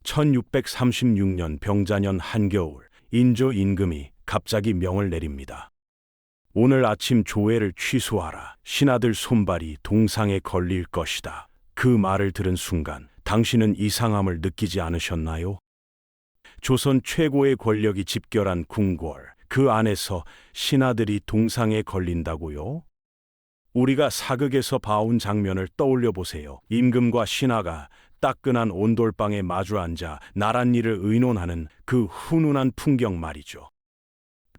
1636년 병자년 한겨울, 인조 임금이 갑자기 명을 내립니다. 오늘 아침 조회를 취소하라. 신하들 손발이 동상에 걸릴 것이다. 그 말을 들은 순간 당신은 이상함을 느끼지 않으셨나요? 조선 최고의 권력이 집결한 궁궐, 그 안에서 신하들이 동상에 걸린다고요? 우리가 사극에서 봐온 장면을 떠올려 보세요. 임금과 신하가 따끈한 온돌방에 마주 앉아 나란 일을 의논하는 그 훈훈한 풍경 말이죠.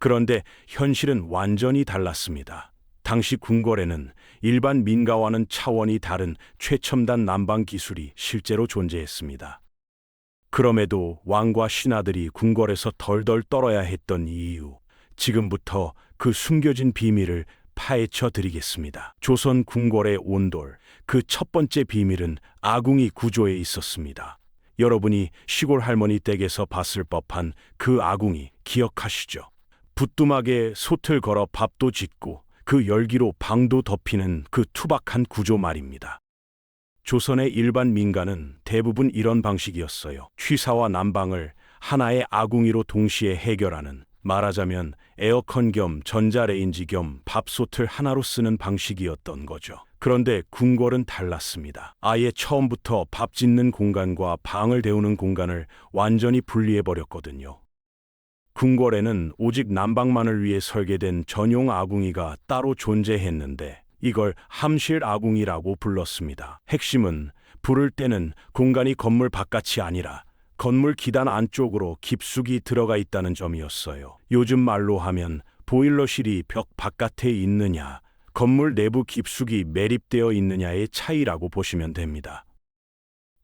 그런데 현실은 완전히 달랐습니다. 당시 궁궐에는 일반 민가와는 차원이 다른 최첨단 난방 기술이 실제로 존재했습니다. 그럼에도 왕과 신하들이 궁궐에서 덜덜 떨어야 했던 이유, 지금부터 그 숨겨진 비밀을 파헤쳐 드리겠습니다. 조선 궁궐의 온돌, 그 첫 번째 비밀은 아궁이 구조에 있었습니다. 여러분이 시골 할머니 댁에서 봤을 법한 그 아궁이 기억하시죠? 부뚜막에 솥을 걸어 밥도 짓고 그 열기로 방도 덮이는 그 투박한 구조 말입니다. 조선의 일반 민가는 대부분 이런 방식이었어요. 취사와 난방을 하나의 아궁이로 동시에 해결하는, 말하자면 에어컨 겸 전자레인지 겸 밥솥을 하나로 쓰는 방식이었던 거죠. 그런데 궁궐은 달랐습니다. 아예 처음부터 밥 짓는 공간과 방을 데우는 공간을 완전히 분리해버렸거든요. 궁궐에는 오직 난방만을 위해 설계된 전용 아궁이가 따로 존재했는데 이걸 함실 아궁이라고 불렀습니다. 핵심은 불을 때는 공간이 건물 바깥이 아니라 건물 기단 안쪽으로 깊숙이 들어가 있다는 점이었어요. 요즘 말로 하면 보일러실이 벽 바깥에 있느냐, 건물 내부 깊숙이 매립되어 있느냐의 차이라고 보시면 됩니다.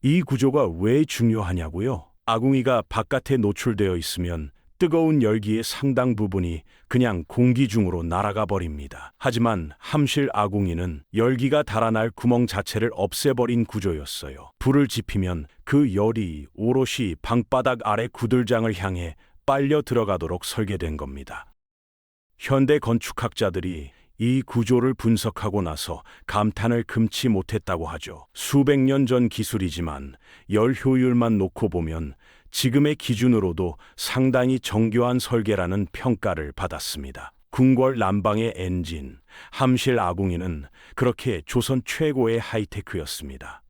이 구조가 왜 중요하냐고요? 아궁이가 바깥에 노출되어 있으면 뜨거운 열기의 상당 부분이 그냥 공기 중으로 날아가 버립니다. 하지만 함실 아궁이는 열기가 달아날 구멍 자체를 없애버린 구조였어요. 불을 지피면 그 열이 오롯이 방바닥 아래 구들장을 향해 빨려 들어가도록 설계된 겁니다. 현대 건축학자들이 이 구조를 분석하고 나서 감탄을 금치 못했다고 하죠. 수백 년 전 기술이지만 열 효율만 놓고 보면 지금의 기준으로도 상당히 정교한 설계라는 평가를 받았습니다. 궁궐 난방의 엔진, 함실 아궁이는 그렇게 조선 최고의 하이테크였습니다.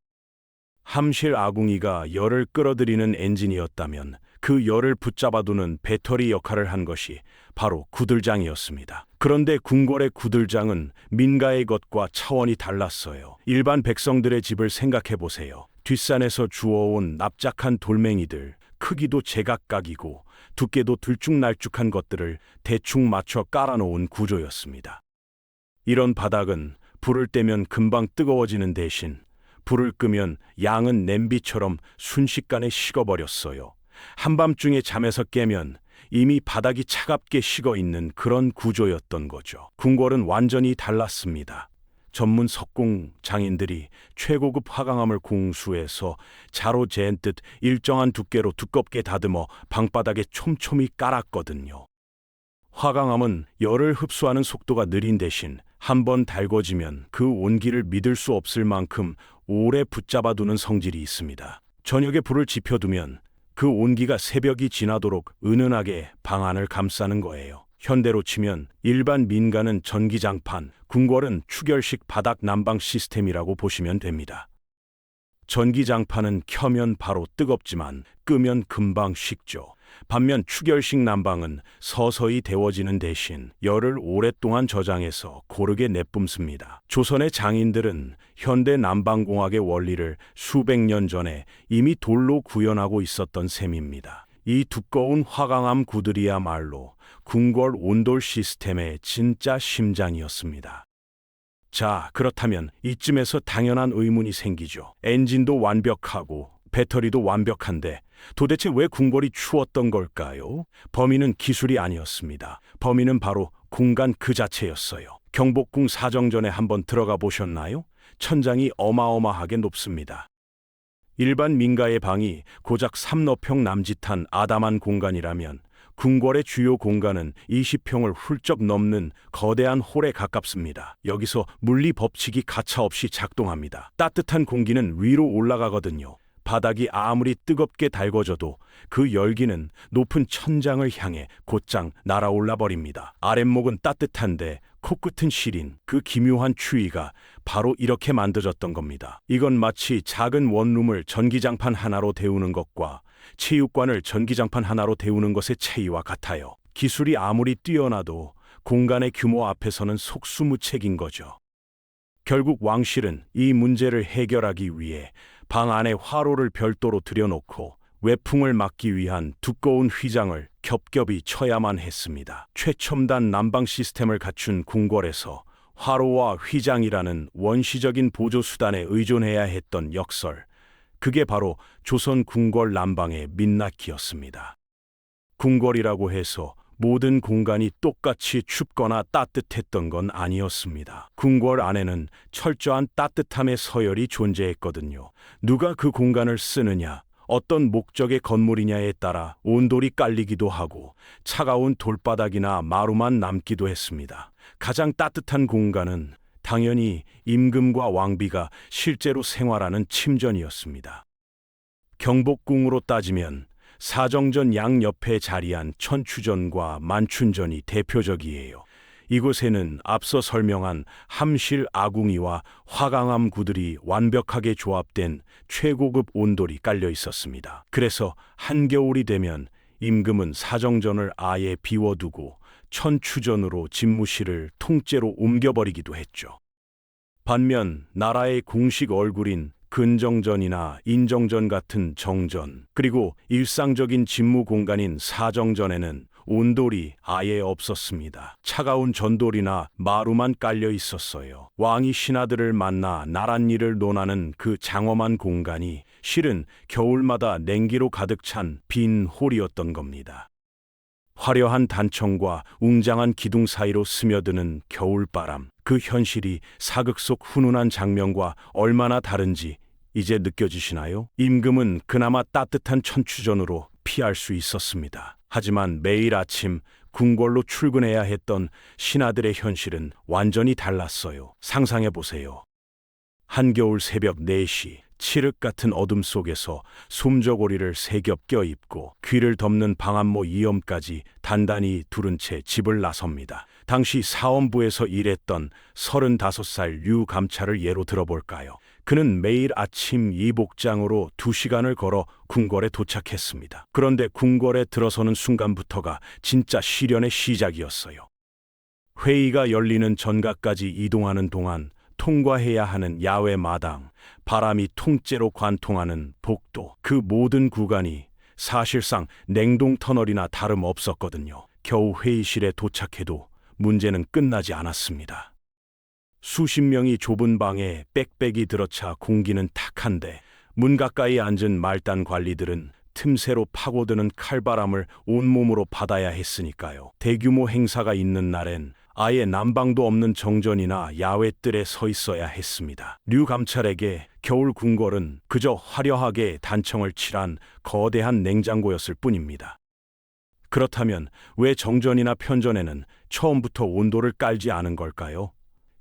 함실 아궁이가 열을 끌어들이는 엔진이었다면 그 열을 붙잡아두는 배터리 역할을 한 것이 바로 구들장이었습니다. 그런데 궁궐의 구들장은 민가의 것과 차원이 달랐어요. 일반 백성들의 집을 생각해 보세요. 뒷산에서 주워온 납작한 돌멩이들, 크기도 제각각이고 두께도 들쭉날쭉한 것들을 대충 맞춰 깔아놓은 구조였습니다. 이런 바닥은 불을 떼면 금방 뜨거워지는 대신 불을 끄면 양은 냄비처럼 순식간에 식어버렸어요. 한밤중에 잠에서 깨면 이미 바닥이 차갑게 식어 있는 그런 구조였던 거죠. 궁궐은 완전히 달랐습니다. 전문 석공 장인들이 최고급 화강암을 공수해서 자로 재는 듯 일정한 두께로 두껍게 다듬어 방바닥에 촘촘히 깔았거든요. 화강암은 열을 흡수하는 속도가 느린 대신 한번 달궈지면 그 온기를 믿을 수 없을 만큼 오래 붙잡아두는 성질이 있습니다. 저녁에 불을 지펴두면 그 온기가 새벽이 지나도록 은은하게 방 안을 감싸는 거예요. 현대로 치면 일반 민가는 전기장판, 궁궐은 추결식 바닥 난방 시스템이라고 보시면 됩니다. 전기장판은 켜면 바로 뜨겁지만 끄면 금방 식죠. 반면 추결식 난방은 서서히 데워지는 대신 열을 오랫동안 저장해서 고르게 내뿜습니다. 조선의 장인들은 현대 난방공학의 원리를 수백 년 전에 이미 돌로 구현하고 있었던 셈입니다. 이 두꺼운 화강암 구들이야말로 궁궐 온돌 시스템의 진짜 심장이었습니다. 자, 그렇다면 이쯤에서 당연한 의문이 생기죠. 엔진도 완벽하고 배터리도 완벽한데 도대체 왜 궁궐이 추웠던 걸까요? 범인은 기술이 아니었습니다. 범인은 바로 공간 그 자체였어요. 경복궁 사정전에 한번 들어가 보셨나요? 천장이 어마어마하게 높습니다. 일반 민가의 방이 고작 3너평 남짓한 아담한 공간이라면 궁궐의 주요 공간은 20평을 훌쩍 넘는 거대한 홀에 가깝습니다. 여기서 물리 법칙이 가차없이 작동합니다. 따뜻한 공기는 위로 올라가거든요. 바닥이 아무리 뜨겁게 달궈져도 그 열기는 높은 천장을 향해 곧장 날아올라 버립니다. 아랫목은 따뜻한데 코끝은 시린 그 기묘한 추위가 바로 이렇게 만들어졌던 겁니다. 이건 마치 작은 원룸을 전기장판 하나로 데우는 것과 체육관을 전기장판 하나로 데우는 것의 차이와 같아요. 기술이 아무리 뛰어나도 공간의 규모 앞에서는 속수무책인 거죠. 결국 왕실은 이 문제를 해결하기 위해 방 안에 화로를 별도로 들여놓고 외풍을 막기 위한 두꺼운 휘장을 겹겹이 쳐야만 했습니다. 최첨단 난방 시스템을 갖춘 궁궐에서 화로와 휘장이라는 원시적인 보조수단에 의존해야 했던 역설, 그게 바로 조선 궁궐 난방의 민낯기였습니다. 궁궐이라고 해서 모든 공간이 똑같이 춥거나 따뜻했던 건 아니었습니다. 궁궐 안에는 철저한 따뜻함의 서열이 존재했거든요. 누가 그 공간을 쓰느냐, 어떤 목적의 건물이냐에 따라 온돌이 깔리기도 하고 차가운 돌바닥이나 마루만 남기도 했습니다. 가장 따뜻한 공간은 당연히 임금과 왕비가 실제로 생활하는 침전이었습니다. 경복궁으로 따지면 사정전 양옆에 자리한 천추전과 만춘전이 대표적이에요. 이곳에는 앞서 설명한 함실 아궁이와 화강암 구들이 완벽하게 조합된 최고급 온돌이 깔려 있었습니다. 그래서 한겨울이 되면 임금은 사정전을 아예 비워두고 천추전으로 집무실을 통째로 옮겨버리기도 했죠. 반면 나라의 공식 얼굴인 근정전이나 인정전 같은 정전, 그리고 일상적인 집무 공간인 사정전에는 온돌이 아예 없었습니다. 차가운 전돌이나 마루만 깔려 있었어요. 왕이 신하들을 만나 나랏일을 논하는 그 장엄한 공간이 실은 겨울마다 냉기로 가득 찬 빈 홀이었던 겁니다. 화려한 단청과 웅장한 기둥 사이로 스며드는 겨울바람, 그 현실이 사극 속 훈훈한 장면과 얼마나 다른지 이제 느껴지시나요? 임금은 그나마 따뜻한 천추전으로 피할 수 있었습니다. 하지만 매일 아침 궁궐로 출근해야 했던 신하들의 현실은 완전히 달랐어요. 상상해 보세요. 한겨울 새벽 4시, 칠흑 같은 어둠 속에서 솜저고리를 3겹 껴입고 귀를 덮는 방한모 이엄까지 단단히 두른 채 집을 나섭니다. 당시 사원부에서 일했던 35살 류감찰을 예로 들어볼까요? 그는 매일 아침 이 복장으로 2시간을 걸어 궁궐에 도착했습니다. 그런데 궁궐에 들어서는 순간부터가 진짜 시련의 시작이었어요. 회의가 열리는 전각까지 이동하는 동안 통과해야 하는 야외 마당, 바람이 통째로 관통하는 복도, 그 모든 구간이 사실상 냉동 터널이나 다름없었거든요. 겨우 회의실에 도착해도 문제는 끝나지 않았습니다. 수십 명이 좁은 방에 빽빽이 들어차 공기는 탁한데 문 가까이 앉은 말단 관리들은 틈새로 파고드는 칼바람을 온몸으로 받아야 했으니까요. 대규모 행사가 있는 날엔 아예 난방도 없는 정전이나 야외뜰에 서 있어야 했습니다. 류감찰에게 겨울 궁궐은 그저 화려하게 단청을 칠한 거대한 냉장고였을 뿐입니다. 그렇다면 왜 정전이나 편전에는 처음부터 온도를 깔지 않은 걸까요?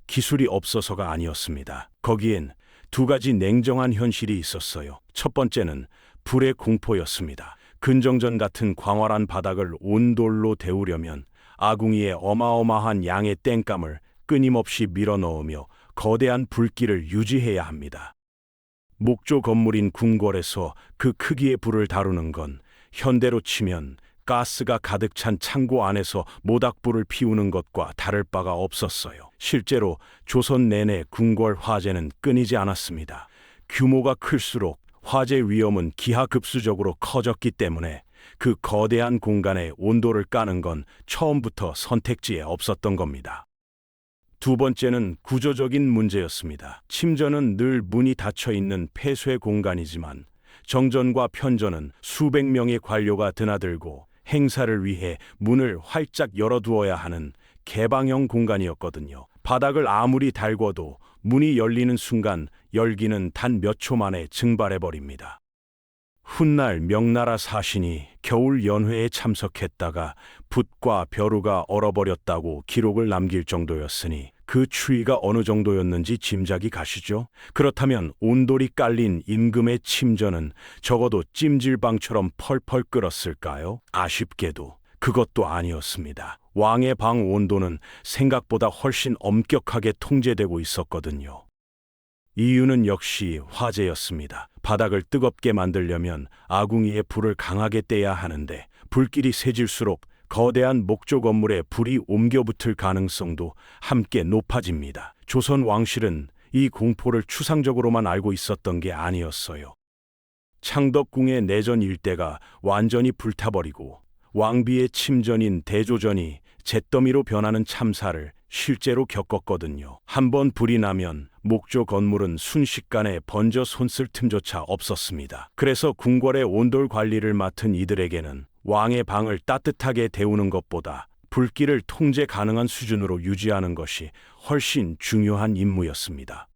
기술이 없어서가 아니었습니다. 거기엔 2가지 냉정한 현실이 있었어요. 첫 번째는 불의 공포였습니다. 근정전 같은 광활한 바닥을 온돌로 데우려면 아궁이에 어마어마한 양의 뗀감을 끊임없이 밀어넣으며 거대한 불길을 유지해야 합니다. 목조 건물인 궁궐에서 그 크기의 불을 다루는 건 현대로 치면 가스가 가득 찬 창고 안에서 모닥불을 피우는 것과 다를 바가 없었어요. 실제로 조선 내내 궁궐 화재는 끊이지 않았습니다. 규모가 클수록 화재 위험은 기하급수적으로 커졌기 때문에 그 거대한 공간에 온도를 까는 건 처음부터 선택지에 없었던 겁니다. 두 번째는 구조적인 문제였습니다. 침전은 늘 문이 닫혀 있는 폐쇄 공간이지만 정전과 편전은 수백 명의 관료가 드나들고 행사를 위해 문을 활짝 열어두어야 하는 개방형 공간이었거든요. 바닥을 아무리 달궈도 문이 열리는 순간 열기는 단 몇 초 만에 증발해버립니다. 훗날 명나라 사신이 겨울 연회에 참석했다가 붓과 벼루가 얼어버렸다고 기록을 남길 정도였으니 그 추위가 어느 정도였는지 짐작이 가시죠? 그렇다면 온돌이 깔린 임금의 침전은 적어도 찜질방처럼 펄펄 끓었을까요? 아쉽게도 그것도 아니었습니다. 왕의 방 온도는 생각보다 훨씬 엄격하게 통제되고 있었거든요. 이유는 역시 화재였습니다. 바닥을 뜨겁게 만들려면 아궁이에 불을 강하게 떼야 하는데 불길이 세질수록 거대한 목조 건물에 불이 옮겨붙을 가능성도 함께 높아집니다. 조선 왕실은 이 공포를 추상적으로만 알고 있었던 게 아니었어요. 창덕궁의 내전 일대가 완전히 불타버리고 왕비의 침전인 대조전이 잿더미로 변하는 참사를 실제로 겪었거든요. 한번 불이 나면 목조 건물은 순식간에 번져 손쓸 틈조차 없었습니다. 그래서 궁궐의 온돌 관리를 맡은 이들에게는 왕의 방을 따뜻하게 데우는 것보다 불길을 통제 가능한 수준으로 유지하는 것이 훨씬 중요한 임무였습니다.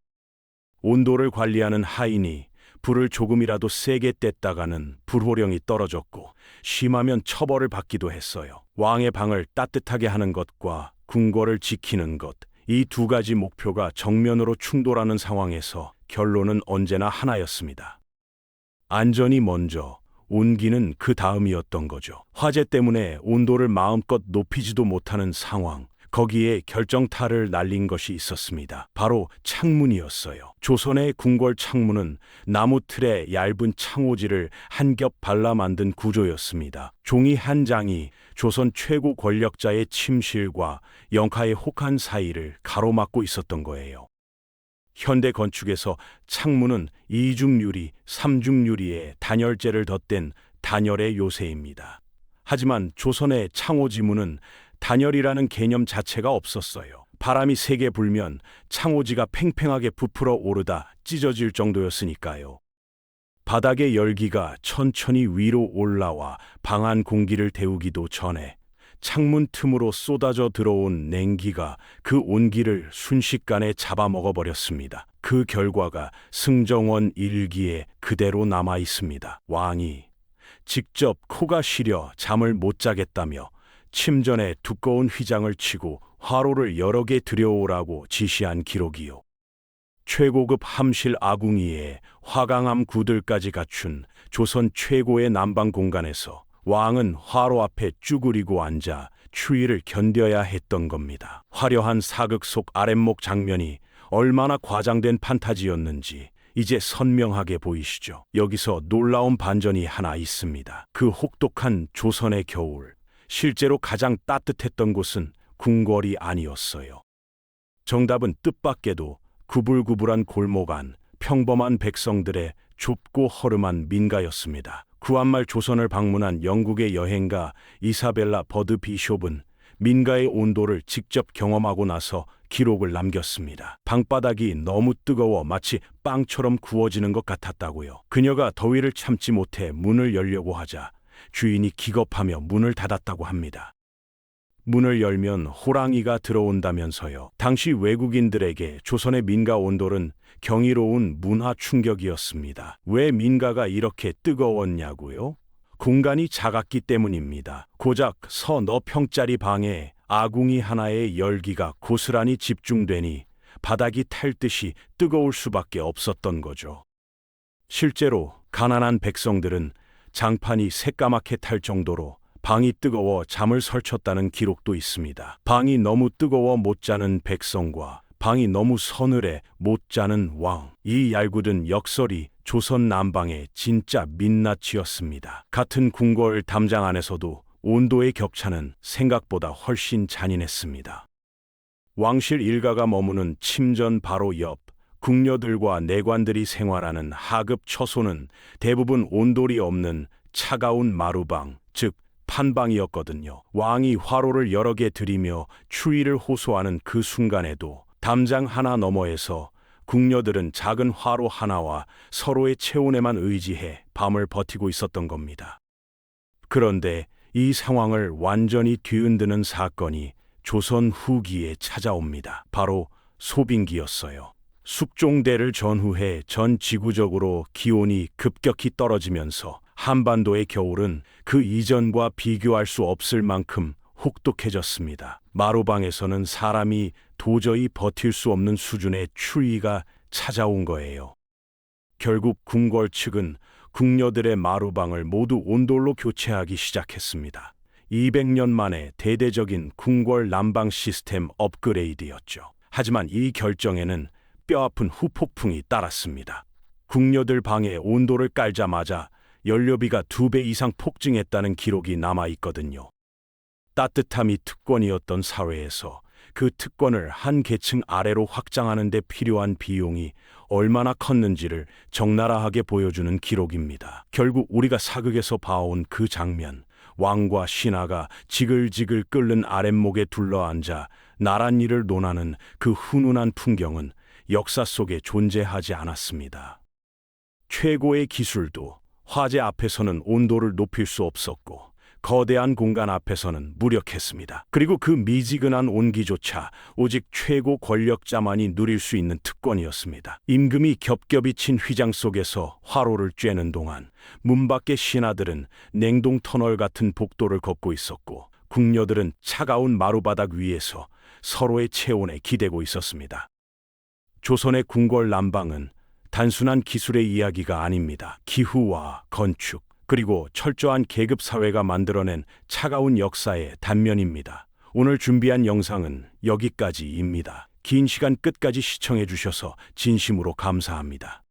온도를 관리하는 하인이 불을 조금이라도 세게 뗐다가는 불호령이 떨어졌고 심하면 처벌을 받기도 했어요. 왕의 방을 따뜻하게 하는 것과 궁궐을 지키는 것, 이 두 가지 목표가 정면으로 충돌하는 상황에서 결론은 언제나 하나였습니다. 안전이 먼저, 온기는 그 다음이었던 거죠. 화재 때문에 온도를 마음껏 높이지도 못하는 상황, 거기에 결정타를 날린 것이 있었습니다. 바로 창문이었어요. 조선의 궁궐 창문은 나무 틀에 얇은 창호지를 한 겹 발라 만든 구조였습니다. 종이 한 장이 조선 최고 권력자의 침실과 영카의 혹한 사이를 가로막고 있었던 거예요. 현대 건축에서 창문은 이중유리, 삼중유리에 단열재를 덧댄 단열의 요새입니다. 하지만 조선의 창호지문은 단열이라는 개념 자체가 없었어요. 바람이 세게 불면 창호지가 팽팽하게 부풀어 오르다 찢어질 정도였으니까요. 바닥의 열기가 천천히 위로 올라와 방 안 공기를 데우기도 전에 창문 틈으로 쏟아져 들어온 냉기가 그 온기를 순식간에 잡아먹어버렸습니다. 그 결과가 승정원 일기에 그대로 남아 있습니다. 왕이 직접 코가 시려 잠을 못 자겠다며 침전에 두꺼운 휘장을 치고 화로를 여러 개 들여오라고 지시한 기록이요. 최고급 함실 아궁이에 화강암 구들까지 갖춘 조선 최고의 난방 공간에서 왕은 화로 앞에 쭈그리고 앉아 추위를 견뎌야 했던 겁니다. 화려한 사극 속 아랫목 장면이 얼마나 과장된 판타지였는지 이제 선명하게 보이시죠? 여기서 놀라운 반전이 하나 있습니다. 그 혹독한 조선의 겨울, 실제로 가장 따뜻했던 곳은 궁궐이 아니었어요. 정답은 뜻밖에도 구불구불한 골목 안, 평범한 백성들의 좁고 허름한 민가였습니다. 구한말 조선을 방문한 영국의 여행가 이사벨라 버드 비숍은 민가의 온도를 직접 경험하고 나서 기록을 남겼습니다. 방바닥이 너무 뜨거워 마치 빵처럼 구워지는 것 같았다고요. 그녀가 더위를 참지 못해 문을 열려고 하자 주인이 기겁하며 문을 닫았다고 합니다. 문을 열면 호랑이가 들어온다면서요. 당시 외국인들에게 조선의 민가 온돌은 경이로운 문화 충격이었습니다. 왜 민가가 이렇게 뜨거웠냐고요? 공간이 작았기 때문입니다. 고작 서너 평짜리 방에 아궁이 하나의 열기가 고스란히 집중되니 바닥이 탈 듯이 뜨거울 수밖에 없었던 거죠. 실제로 가난한 백성들은 장판이 새까맣게 탈 정도로 방이 뜨거워 잠을 설쳤다는 기록도 있습니다. 방이 너무 뜨거워 못 자는 백성과 방이 너무 서늘해 못 자는 왕. 이 얄궂은 역설이 조선 남방의 진짜 민낯이었습니다. 같은 궁궐 담장 안에서도 온도의 격차는 생각보다 훨씬 잔인했습니다. 왕실 일가가 머무는 침전 바로 옆 궁녀들과 내관들이 생활하는 하급 처소는 대부분 온돌이 없는 차가운 마루방, 즉 판방이었거든요. 왕이 화로를 여러 개 들이며 추위를 호소하는 그 순간에도 담장 하나 너머에서 궁녀들은 작은 화로 하나와 서로의 체온에만 의지해 밤을 버티고 있었던 겁니다. 그런데 이 상황을 완전히 뒤흔드는 사건이 조선 후기에 찾아옵니다. 바로 소빙기였어요. 숙종대를 전후해 전 지구적으로 기온이 급격히 떨어지면서 한반도의 겨울은 그 이전과 비교할 수 없을 만큼 혹독해졌습니다. 마루방에서는 사람이 도저히 버틸 수 없는 수준의 추위가 찾아온 거예요. 결국 궁궐 측은 궁녀들의 마루방을 모두 온돌로 교체하기 시작했습니다. 200년 만에 대대적인 궁궐 난방 시스템 업그레이드였죠. 하지만 이 결정에는 뼈아픈 후폭풍이 따랐습니다. 궁녀들 방에 온도를 깔자마자 연료비가 2배 이상 폭증했다는 기록이 남아 있거든요. 따뜻함이 특권이었던 사회에서 그 특권을 한 계층 아래로 확장하는 데 필요한 비용이 얼마나 컸는지를 적나라하게 보여주는 기록입니다. 결국 우리가 사극에서 봐온 그 장면, 왕과 신하가 지글지글 끓는 아랫목에 둘러앉아 나란 일을 논하는 그 훈훈한 풍경은 역사 속에 존재하지 않았습니다. 최고의 기술도 화재 앞에서는 온도를 높일 수 없었고 거대한 공간 앞에서는 무력했습니다. 그리고 그 미지근한 온기조차 오직 최고 권력자만이 누릴 수 있는 특권이었습니다. 임금이 겹겹이 친 휘장 속에서 화로를 쬐는 동안 문 밖의 신하들은 냉동 터널 같은 복도를 걷고 있었고 궁녀들은 차가운 마루바닥 위에서 서로의 체온에 기대고 있었습니다. 조선의 궁궐 난방은 단순한 기술의 이야기가 아닙니다. 기후와 건축, 그리고 철저한 계급 사회가 만들어낸 차가운 역사의 단면입니다. 오늘 준비한 영상은 여기까지입니다. 긴 시간 끝까지 시청해 주셔서 진심으로 감사합니다.